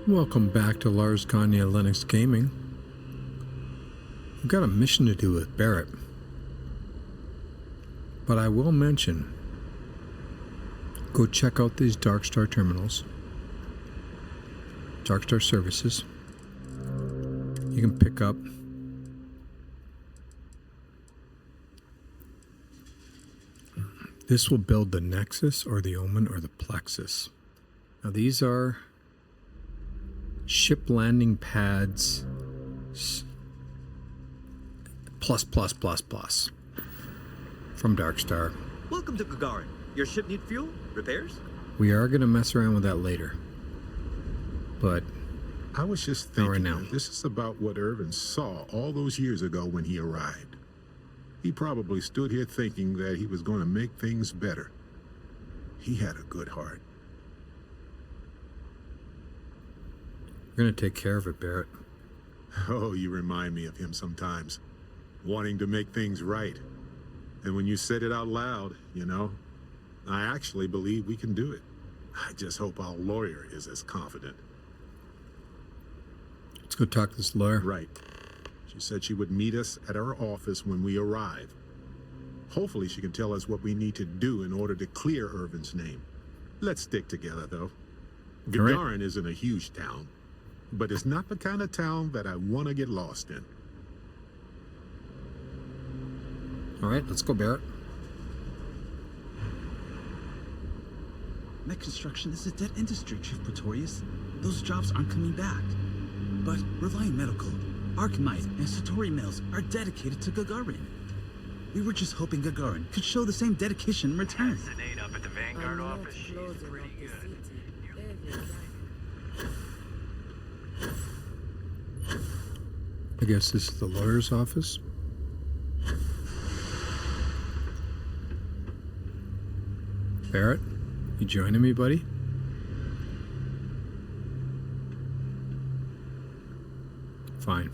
Welcome back to Lars Gagner Linux Gaming. We've got a mission to do with Barrett. But I will mention, go check out these Darkstar terminals. Darkstar services. You can pick up this will build the Nexus or the Omen or the Plexus. Now these are ship landing pads plus from Darkstar. Welcome to Gagarin. Your ship need fuel? Repairs? We are going to mess around with that later. But I was just thinking, this is about what Irvin saw all those years ago when he arrived. He probably stood here thinking that he was going to make things better. He had a good heart. We're going to take care of it, Barrett. Oh, you remind me of him sometimes, wanting to make things right. And when you said it out loud, you know, I actually believe we can do it. I just hope our lawyer is as confident. Let's go talk to this lawyer. Right. She said she would meet us at our office when we arrive. Hopefully she can tell us what we need to do in order to clear Irvin's name. Let's stick together, though. Gagarin isn't a huge town, but it's not the kind of town that I want to get lost in. All right, let's go, Barrett. Mech construction is a dead industry, Chief Pretorius. Those jobs aren't coming back. But Reliant Medical, Archimite, and Satori Mills are dedicated to Gagarin. We were just hoping Gagarin could show the same dedication in return. Sinead up at the Vanguard office, she's pretty good. I guess this is the lawyer's office. Barrett, you joining me, buddy? Fine.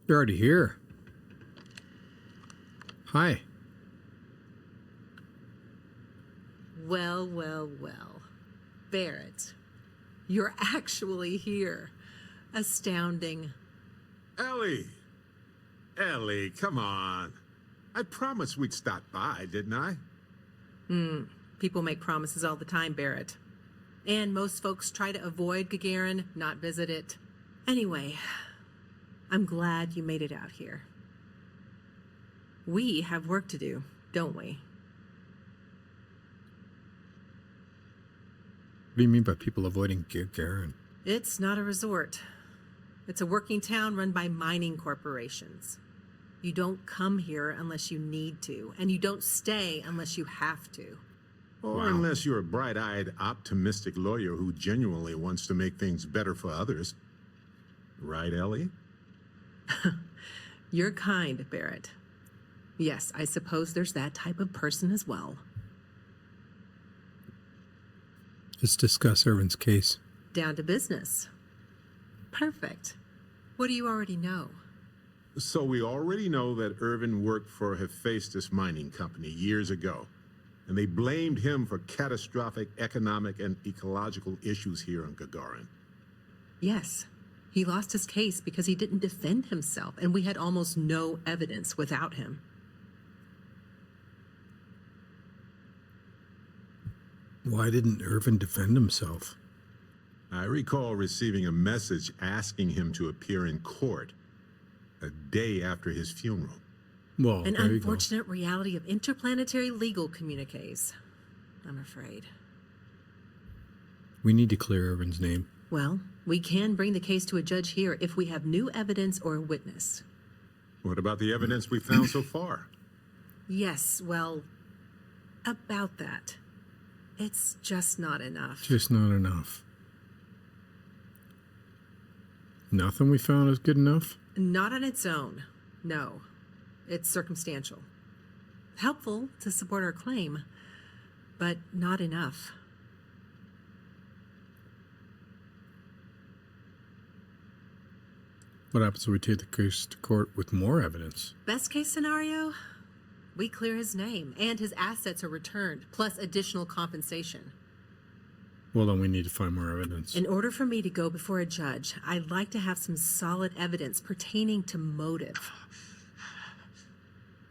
You're already here. Hi. Well, well, well. Barrett, you're actually here. Astounding. Ellie, come on. I promised we'd stop by, didn't I? People make promises all the time, Barrett. And most folks try to avoid Gagarin, not visit it. Anyway, I'm glad you made it out here. We have work to do, don't we? What do you mean by people avoiding Gagarin? It's not a resort. It's a working town run by mining corporations. You don't come here unless you need to, and you don't stay unless you have to. Or unless you're a bright-eyed, optimistic lawyer who genuinely wants to make things better for others. Right, Ellie? You're kind, Barrett. Yes, I suppose there's that type of person as well. Let's discuss Irvin's case. Down to business. Perfect. What do you already know? So we already know that Irvin worked for Hephaestus Mining Company years ago, and they blamed him for catastrophic economic and ecological issues here on Gagarin. Yes. He lost his case because he didn't defend himself, and we had almost no evidence without him. Why didn't Irvin defend himself? I recall receiving a message asking him to appear in court a day after his funeral. Well, An there you go. unfortunate reality of interplanetary legal communiques, I'm afraid. We need to clear Irvin's name. Well, we can bring the case to a judge here if we have new evidence or a witness. What about the evidence we found so far? Yes, well, about that. It's just not enough. Just not enough. Nothing we found is good enough? Not on its own, no. It's circumstantial. Helpful to support our claim, but not enough. What happens if we take the case to court with more evidence? Best case scenario, We clear his name, and his assets are returned, plus additional compensation. Well, then we need to find more evidence. In order for me to go before a judge, I'd like to have some solid evidence pertaining to motive.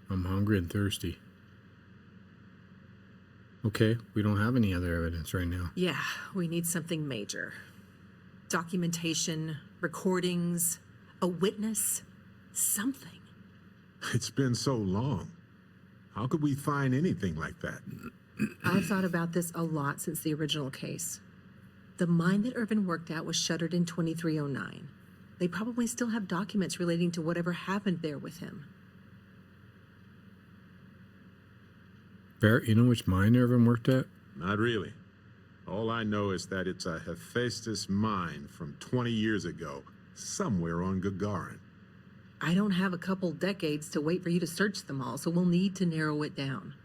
I'm hungry and thirsty. Okay, we don't have any other evidence right now. Yeah, we need something major. Documentation, recordings, a witness, something. It's been so long. How could we find anything like that? I've thought about this a lot since the original case. The mine that Irvin worked at was shuttered in 2309. They probably still have documents relating to whatever happened there with him. Barrett, you know which mine Irvin worked at? Not really. All I know is that it's a Hephaestus mine from 20 years ago, somewhere on Gagarin. I don't have a couple decades to wait for you to search them all, so we'll need to narrow it down.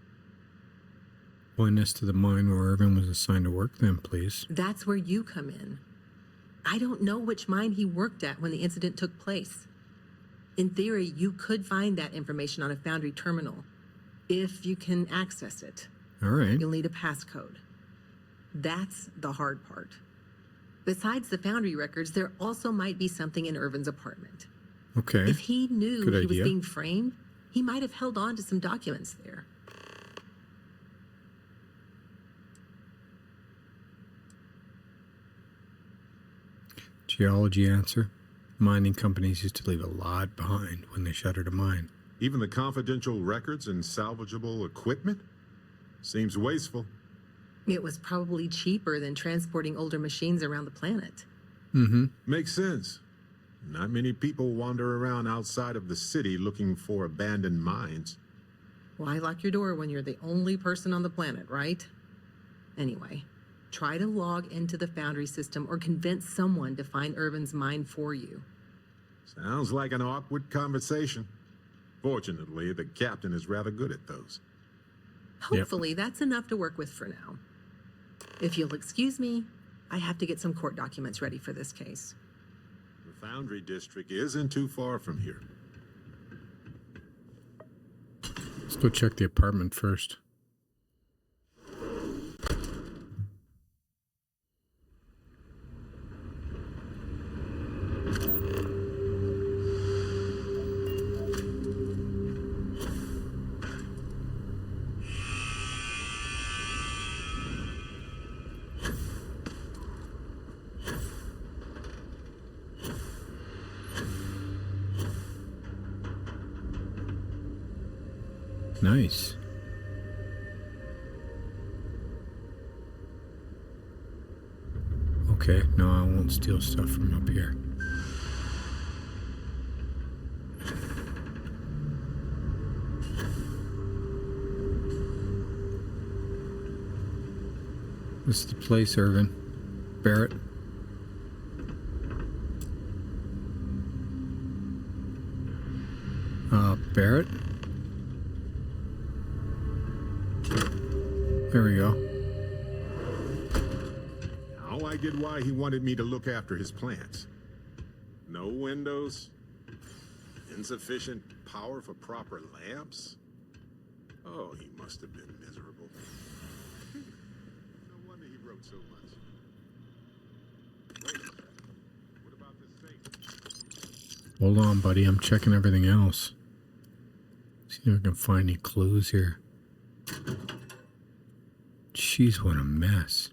Point us to the mine where Irvin was assigned to work then, please. That's where you come in. I don't know which mine he worked at when the incident took place. In theory, you could find that information on a Foundry terminal, if you can access it. All right. You'll need a passcode. That's the hard part. Besides the Foundry records, there also might be something in Irvin's apartment. Okay. If he knew Good he was idea. being framed, he might have held on to some documents there. Geology answer. Mining companies used to leave a lot behind when they shuttered a mine. Even the confidential records and salvageable equipment? Seems wasteful. It was probably cheaper than transporting older machines around the planet. Mm-hmm. Makes sense. Not many people wander around outside of the city looking for abandoned mines. Why lock your door when you're the only person on the planet, right? Anyway, try to log into the Foundry system or convince someone to find Irvin's mine for you. Sounds like an awkward conversation. Fortunately, the captain is rather good at those. Hopefully, that's enough to work with for now. If you'll excuse me, I have to get some court documents ready for this case. The Foundry district isn't too far from here. Let's go check the apartment first. Nice. Okay, no, I won't steal stuff from up here. This is the place, Irvin. Barrett. Barrett? There we go. Now I get why he wanted me to look after his plants. No windows, insufficient power for proper lamps. Oh, he must have been miserable. No wonder he wrote so much. Wait, what about this safe? Hold on, buddy. I'm checking everything else. See if I can find any clues here. Jeez, what a mess.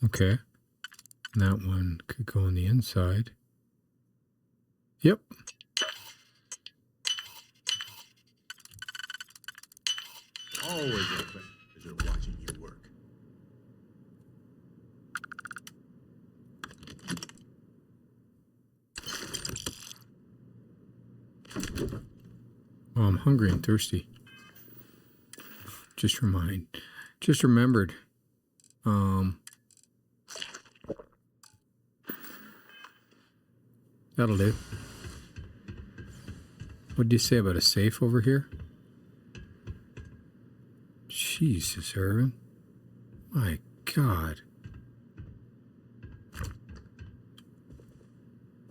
Okay. That one could go on the inside. Yep. Always a pleasure watching you work. Oh, I'm hungry and thirsty. Just remembered. That'll do. What did you say about a safe over here? Jesus, Irvin. My God.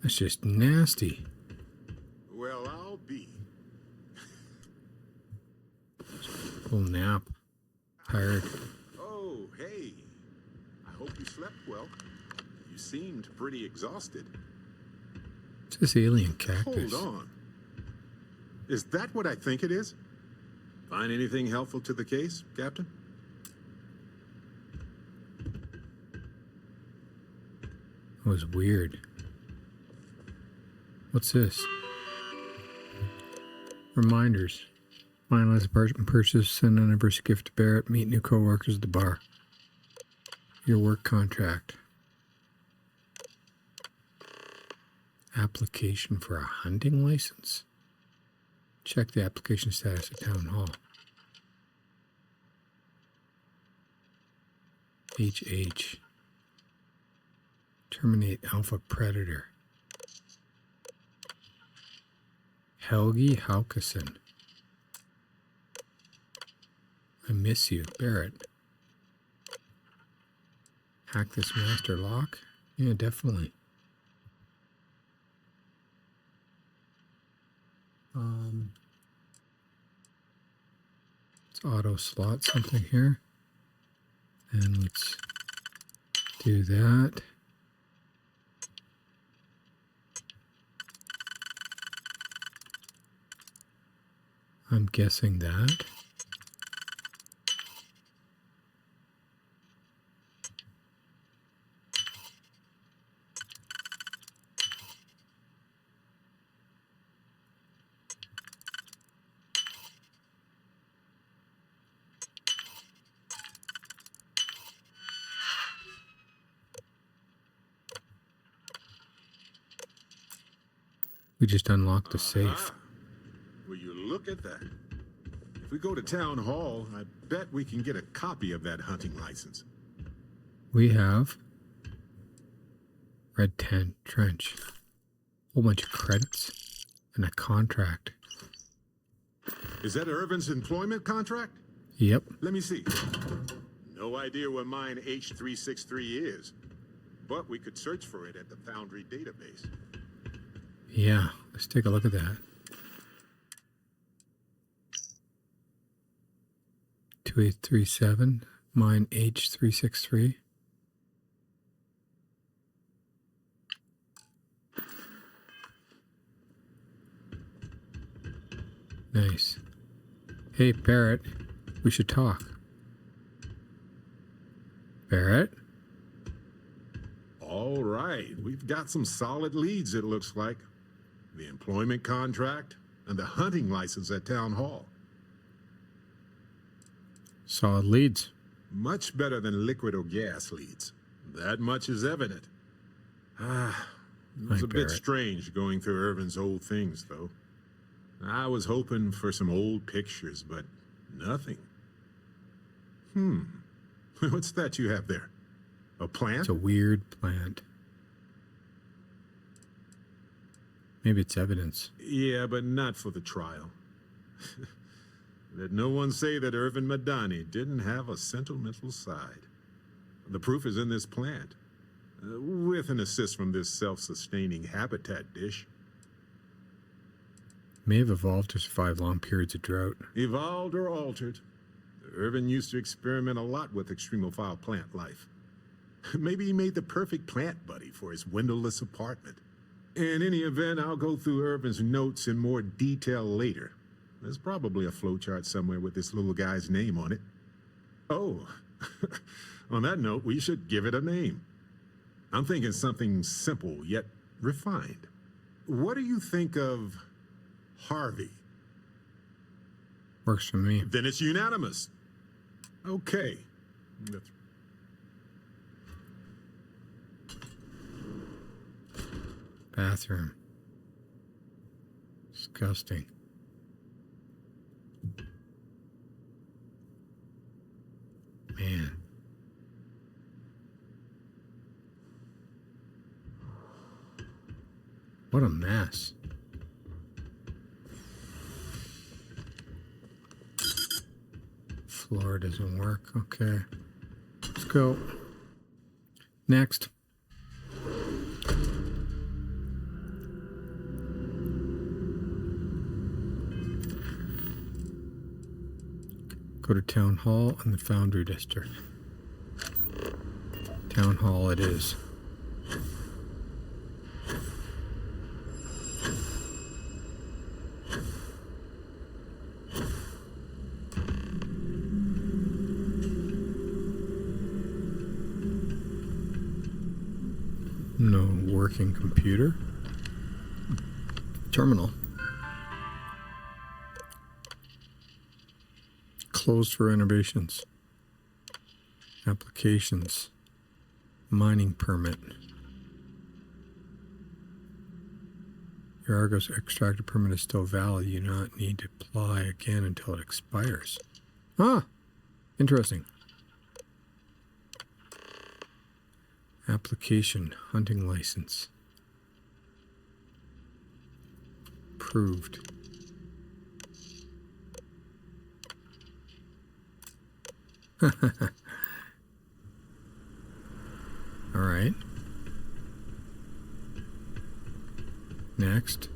That's just nasty. Well, I'll be. Full nap. Tired. Oh, hey. I hope you slept well. You seemed pretty exhausted. It's this alien cactus. Hold on. Is that what I think it is? Find anything helpful to the case, Captain? That was weird. What's this? Reminders. Finalize apartment purchase. Send an anniversary gift to Barrett. Meet new co-workers at the bar. Your work contract. Application for a hunting license. Check the application status at Town Hall. HH. Terminate Alpha Predator. Helgi Haukeson. I miss you, Barrett. Hack this master lock? Yeah, definitely. Let's auto slot something here. And let's do that. I'm guessing that. We just unlocked the safe. Will you look at that? If we go to Town Hall, I bet we can get a copy of that hunting license. We have Red Tent Trench. Whole bunch of credits and a contract. Is that Irvin's employment contract? Yep. Let me see. No idea what mine H363 is, but we could search for it at the Foundry database. Yeah, let's take a look at that. 2837, mine H363. Nice. Hey, Barrett, we should talk. Barrett? All right, we've got some solid leads, it looks like. The employment contract and the hunting license at Town Hall. Solid leads. Much better than liquid or gas leads. That much is evident. It was Hi, a bit Barrett. strange going through Irvin's old things, though. I was hoping for some old pictures, but nothing. What's that you have there? A plant? It's a weird plant. Maybe it's evidence. Yeah, but not for the trial. Let no one say that Irvin Madani didn't have a sentimental side. The proof is in this plant, with an assist from this self-sustaining habitat dish. May have evolved to survive long periods of drought. Evolved or altered, Irvin used to experiment a lot with extremophile plant life. Maybe he made the perfect plant buddy for his windowless apartment. In any event, I'll go through Irvin's notes in more detail later. There's probably a flowchart somewhere with this little guy's name on it. Oh, on that note, we should give it a name. I'm thinking something simple yet refined. What do you think of Harvey? Works for me. Then it's unanimous. Okay. Bathroom. Disgusting. What a mess. Floor doesn't work. Okay. Let's go. Next. Go to Town Hall in the Foundry District. Town Hall it is. No working computer. Terminal. Closed for renovations. Applications. Mining permit. Your Argos extractor permit is still valid. You do not need to apply again until it expires. Ah, interesting. Application, hunting license. Approved. All right. Next.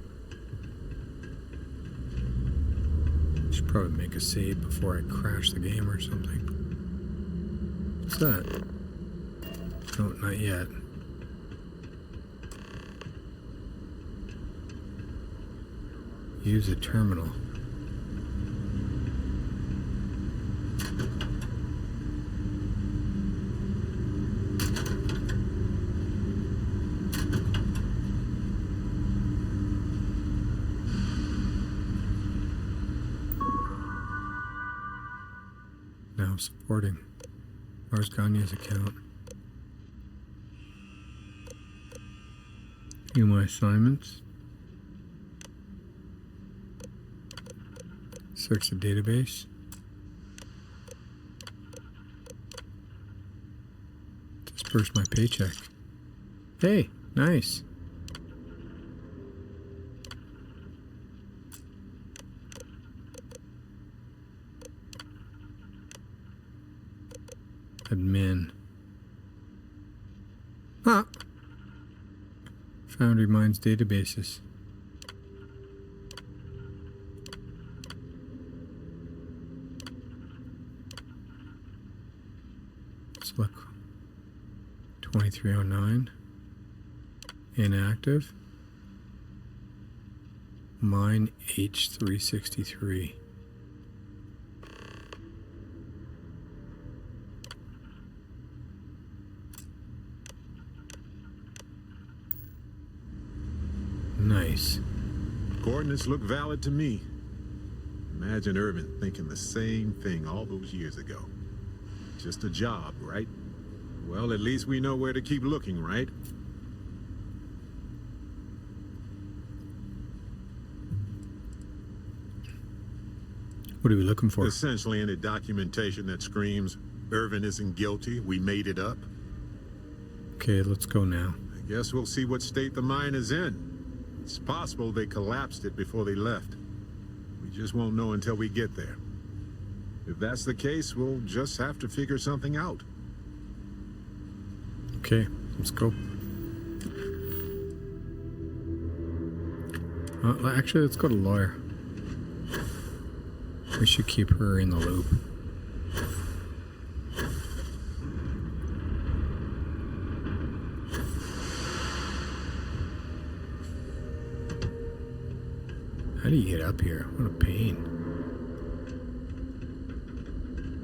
Should probably make a save before I crash the game or something. What's that? No, not yet. Use a terminal. Now supporting Lars Gagner's account. View my assignments. Search the database. Disperse my paycheck. Hey, nice. Admin. Ah. Foundry Mines databases. Let's look. 2309. Inactive. Mine H363. Nice. Coordinates look valid to me. Imagine Irvin thinking the same thing all those years ago. Just a job, right? Well, at least we know where to keep looking, right? What are we looking for? Essentially any documentation that screams, Irvin isn't guilty, we made it up. Okay, let's go now. I guess we'll see what state the mine is in. It's possible they collapsed it before they left. We just won't know until we get there. If that's the case, we'll just have to figure something out. Okay, let's go. Actually, let's go to lawyer. We should keep her in the loop. How do you get up here? What a pain.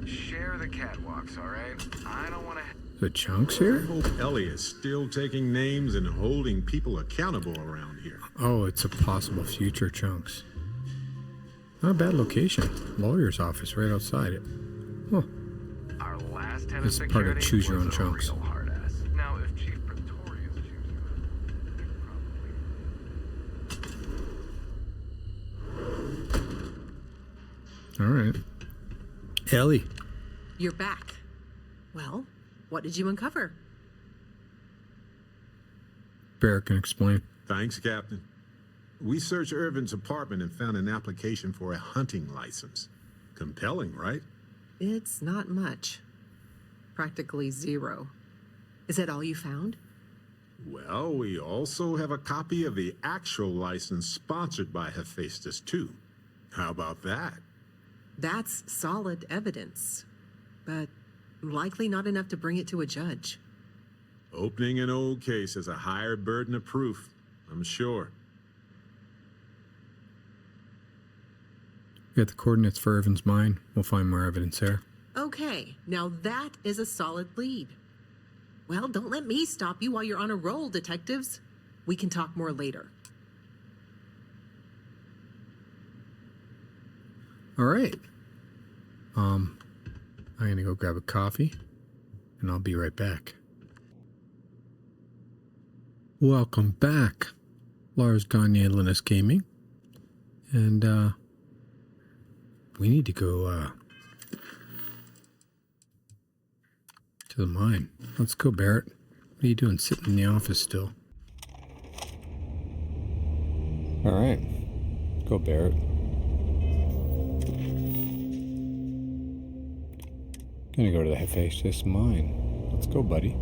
Share the catwalks, all right? I don't want to... The chunks here? I hope Ellie is still taking names and holding people accountable around here. Oh, it's a possible future chunks. Not a bad location. Lawyer's office right outside it. Huh. Our last head It's of part of security choose your own was a chunks. real hard ass. Now, if Chief Pretorius chooses All right. Ellie. You're back. Well, what did you uncover? Barrett can explain. Thanks, Captain. We searched Irvin's apartment and found an application for a hunting license. Compelling, right? It's not much. Practically zero. Is that all you found? Well, we also have a copy of the actual license sponsored by Hephaestus, too. How about that? That's solid evidence, but likely not enough to bring it to a judge. Opening an old case is a higher burden of proof, I'm sure. We got the coordinates for Irvin's mine. We'll find more evidence there. Okay, now that is a solid lead. Well, don't let me stop you while you're on a roll, detectives. We can talk more later. All right. I'm gonna go grab a coffee, and I'll be right back. Welcome back, Lars Gagner, Linus Gaming, and we need to go to the mine. Let's go, Barrett. What are you doing, sitting in the office still? All right, let's go, Barrett. Gonna go to the Hephaestus mine. Let's go, buddy.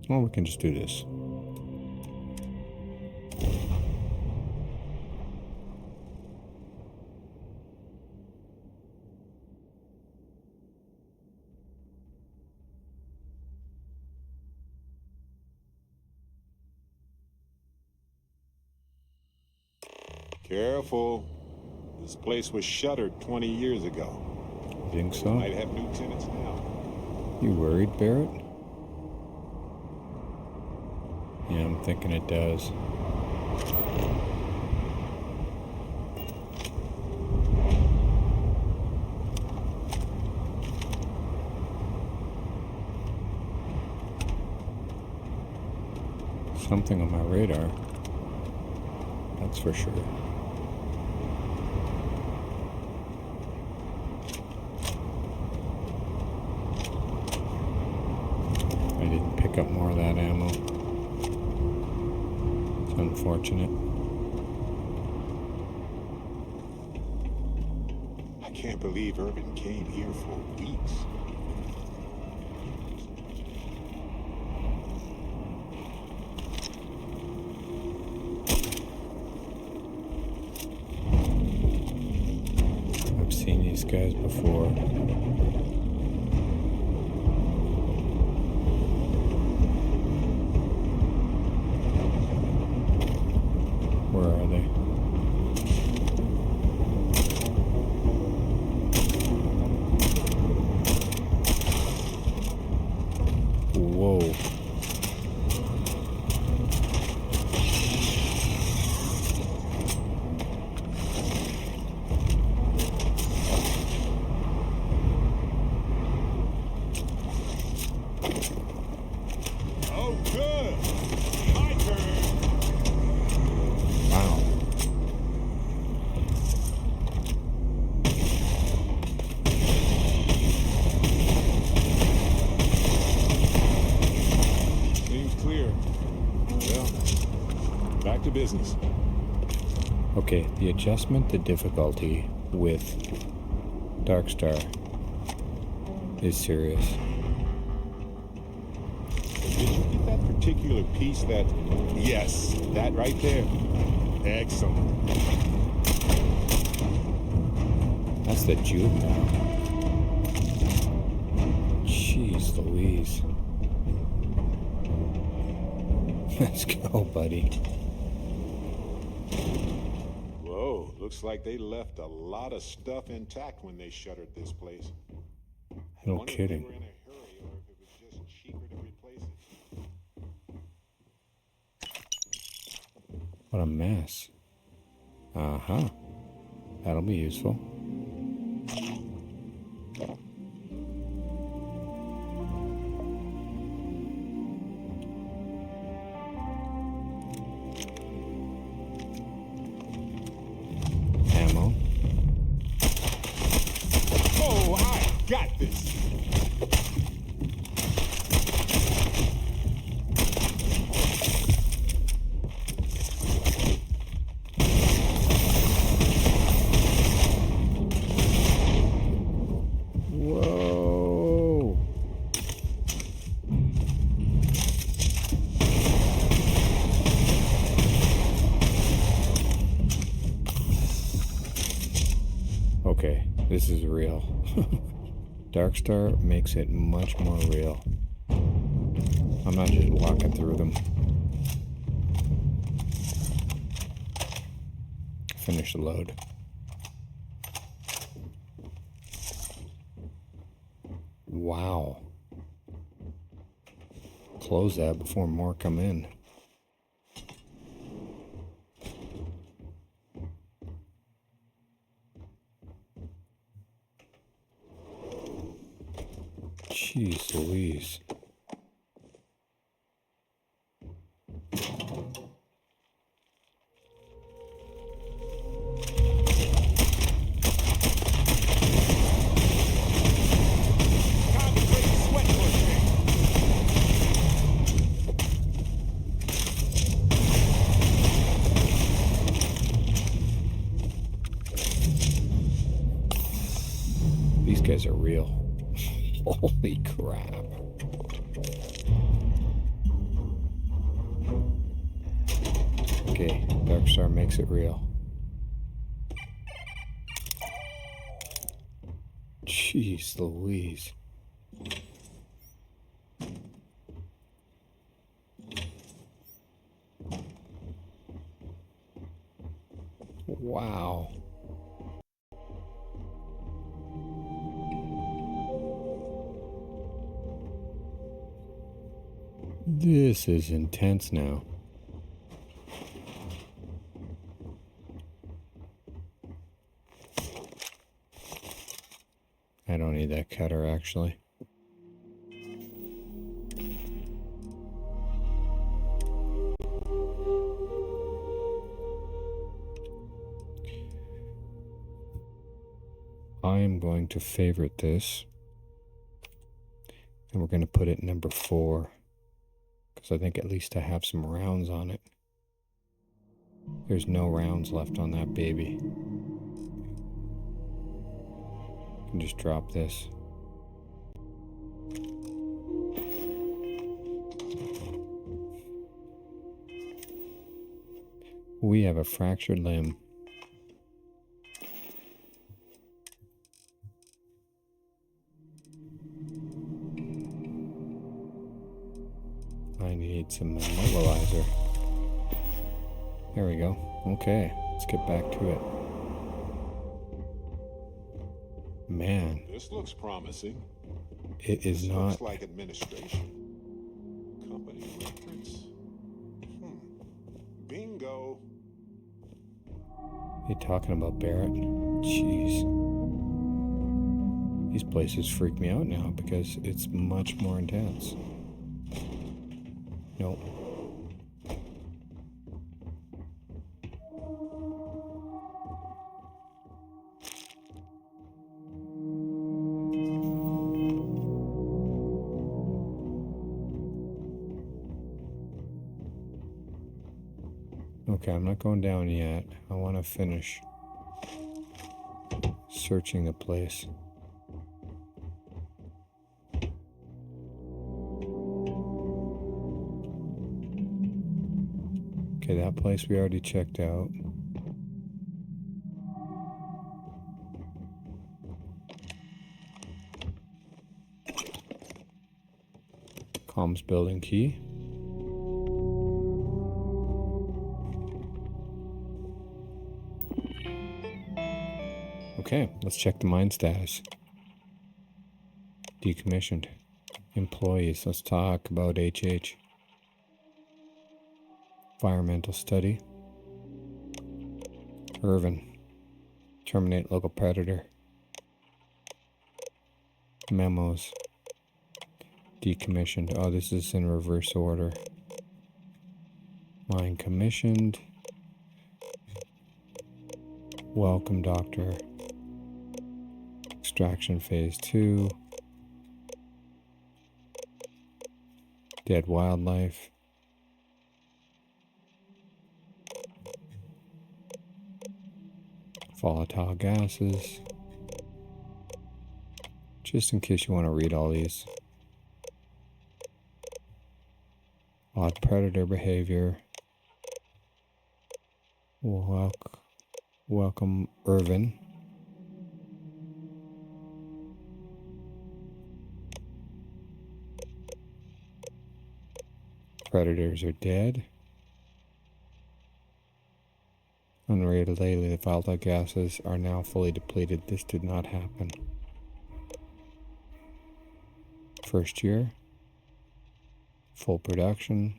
Well, we can just do this. Careful. This place was shuttered 20 years ago. Think so? Might have new tenants now. You worried, Barrett? Yeah, I'm thinking it does. Something on my radar. That's for sure. I didn't pick up more of that ammo. It's unfortunate. I can't believe Irvin came here for weeks. I've seen these guys before. Where are they? Whoa. Oh, good. My turn. Wow. Seems clear. Well, back to business. Okay, the adjustment to difficulty with Darkstar is serious. Did you get that particular piece that... Yes, that right there. Excellent. That's the juvenile. Jeez Louise. Let's go, buddy. Whoa, looks like they left a lot of stuff intact when they shuttered this place. No Wonder if kidding. they were in a hurry or if it was just cheaper to replace it. What a mess. Uh-huh. That'll be useful. Ammo. Oh, This is real. Darkstar makes it much more real. I'm not just walking through them. Finish the load. Wow. Close that before more come in. Jeez Louise. These guys are real. Holy crap. Okay, Darkstar makes it real. Jeez Louise. Wow. This is intense now. I don't need that cutter actually. I am going to favorite this. And we're going to put it number 4. Because I think at least I have some rounds on it. There's no rounds left on that baby. I can just drop this. We have a fractured limb. I need some immobilizer. There we go. Okay, let's get back to it. Man. This looks promising. It is This not. looks like administration. Company reference. Bingo. You talking about Barrett? Jeez. These places freak me out now because it's much more intense. Nope. Okay, I'm not going down yet. I want to finish searching the place. Okay, that place we already checked out. Comms building key. Okay, let's check the mine status. Decommissioned. Employees, let's talk about HH. Environmental study. Irvin. Terminate local predator. Memos. Decommissioned. Oh, this is in reverse order. Mine commissioned. Welcome, Doctor. Extraction phase 2. Dead wildlife. Volatile gases. Just in case you want to read all these. Odd predator behavior. Welcome, Irvin. Predators are dead. Unregulated volatile gases are now fully depleted. This did not happen. First year. Full production.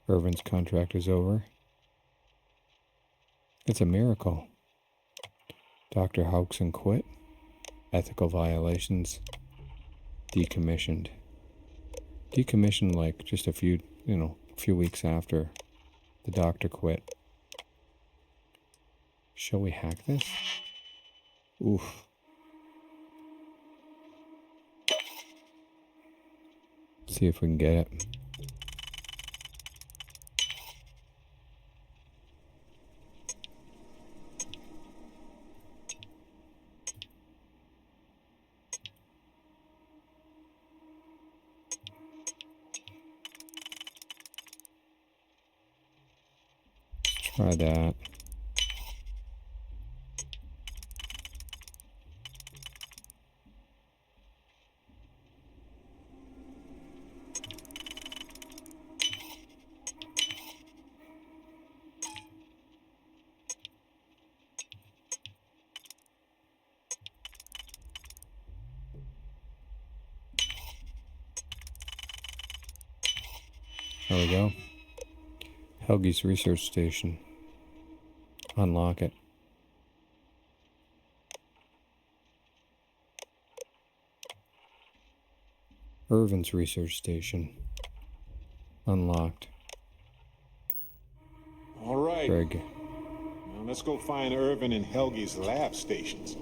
Irvin's contract is over. It's a miracle. Dr. Hauxon quit. Ethical violations. Decommissioned. Decommissioned like just a few weeks after the doctor quit. Shall we hack this? Oof. See if we can get it. Try that. There we go. Helgi's research station. Unlock it. Irvin's research station. Unlocked. All right. Greg. Now let's go find Irvin and Helgi's lab stations.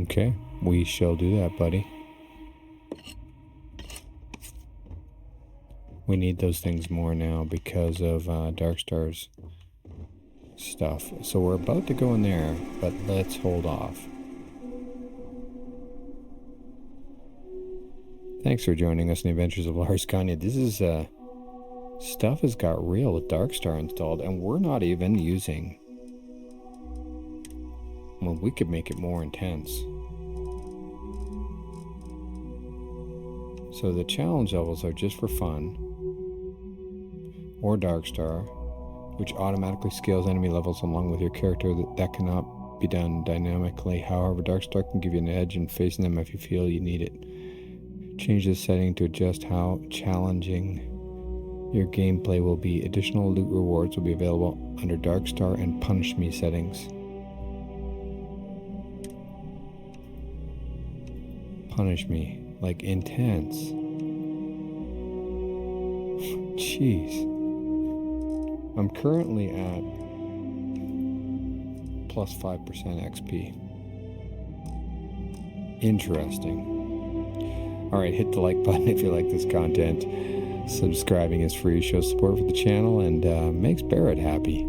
Okay, we shall do that, buddy. We need those things more now because of Darkstar's stuff. So we're about to go in there, but let's hold off. Thanks for joining us in the Adventures of Lars Gagner. This is stuff has got real with Darkstar installed, and we're not even using. Well, we could make it more intense. So the challenge levels are just for fun, or Darkstar, which automatically scales enemy levels along with your character. That cannot be done dynamically. However, Darkstar can give you an edge in facing them if you feel you need it. Change this setting to adjust how challenging your gameplay will be. Additional loot rewards will be available under Darkstar and Punish Me settings. Punish Me. Like intense. Jeez. I'm currently at plus 5% XP. Interesting. Alright, hit the like button if you like this content. Subscribing is free, shows support for the channel, and makes Barrett happy.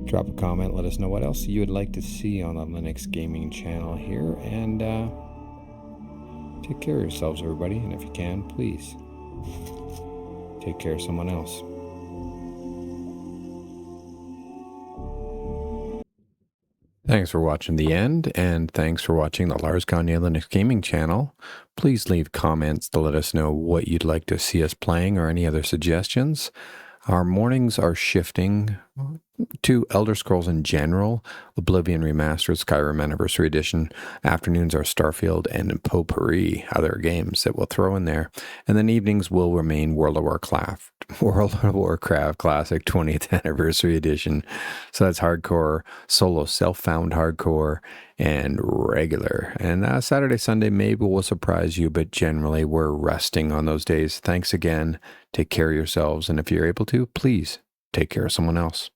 Drop a comment, let us know what else you would like to see on the Linux Gaming channel here, and take care of yourselves, everybody, and if you can, please take care of someone else. Thanks for watching the end, and thanks for watching the Lars Gagner Linux Gaming channel. Please leave comments to let us know what you'd like to see us playing or any other suggestions. Our mornings are shifting to Elder Scrolls in general, Oblivion Remastered, Skyrim Anniversary Edition. Afternoons are Starfield and Potpourri, other games that we'll throw in there. And then evenings will remain World of Warcraft Classic 20th Anniversary Edition. So that's hardcore, solo, self-found hardcore, and regular. And Saturday, Sunday, maybe we'll surprise you, but generally we're resting on those days. Thanks again. Take care of yourselves. And if you're able to, please take care of someone else.